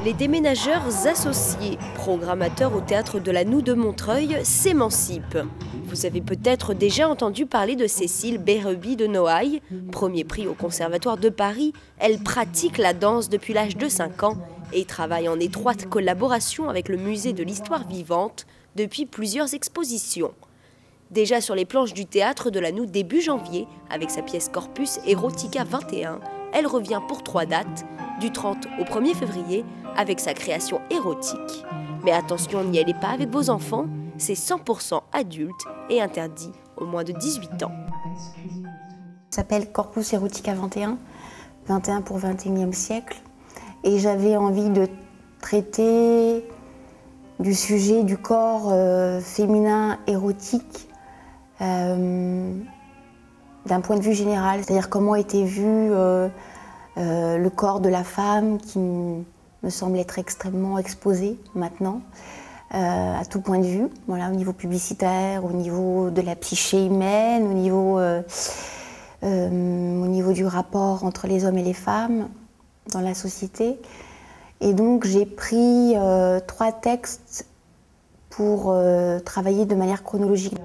Les déménageurs associés, programmateurs au Théâtre de la Noue de Montreuil, s'émancipent. Vous avez peut-être déjà entendu parler de Cécile Bérubis de Noailles. Premier prix au Conservatoire de Paris, elle pratique la danse depuis l'âge de 5 ans et travaille en étroite collaboration avec le Musée de l'Histoire vivante depuis plusieurs expositions. Déjà sur les planches du Théâtre de la Noue début janvier, avec sa pièce Corpus Erotica 21, elle revient pour 3 dates, du 30 au 1er février, avec sa création érotique. Mais attention, n'y allez pas avec vos enfants, c'est 100% adulte et interdit aux moins de 18 ans. Ça s'appelle Corpus Erotica 21, 21 pour 21e siècle. Et j'avais envie de traiter du sujet du corps féminin érotique d'un point de vue général, c'est-à-dire comment était vu le corps de la femme qui me semble être extrêmement exposé maintenant, à tout point de vue, voilà, au niveau publicitaire, au niveau de la psyché humaine, au niveau du rapport entre les hommes et les femmes dans la société. Et donc j'ai pris 3 textes pour travailler de manière chronologique.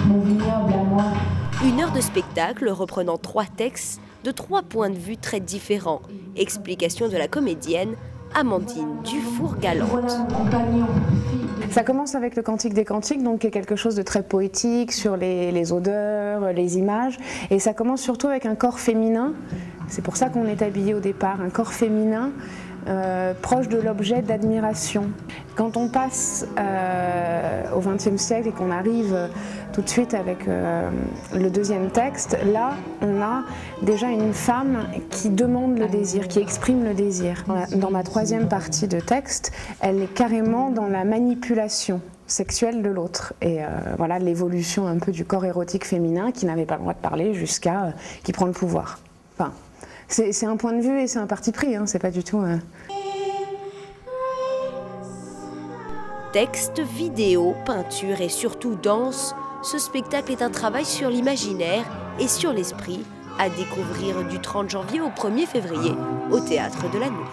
Mon vignoble à moi. 1 heure de spectacle reprenant 3 textes de 3 points de vue très différents. Explication de la comédienne Amandine Dufour-Galante. Ça commence avec le Cantique des Cantiques, donc qui est quelque chose de très poétique sur les odeurs, les images. Et ça commence surtout avec un corps féminin. C'est pour ça qu'on est habillé au départ, un corps féminin proche de l'objet d'admiration. Quand on passe au XXe siècle et qu'on arrive tout de suite avec le 2e texte, là on a déjà une femme qui demande le désir, qui exprime le désir. Dans ma 3e partie de texte, elle est carrément dans la manipulation sexuelle de l'autre. Et voilà l'évolution un peu du corps érotique féminin qui n'avait pas le droit de parler jusqu'à qui prend le pouvoir. Enfin, c'est un point de vue et c'est un parti pris, hein, c'est pas du tout... Texte, vidéo, peinture et surtout danse, ce spectacle est un travail sur l'imaginaire et sur l'esprit à découvrir du 30 janvier au 1er février au Théâtre de la Noue.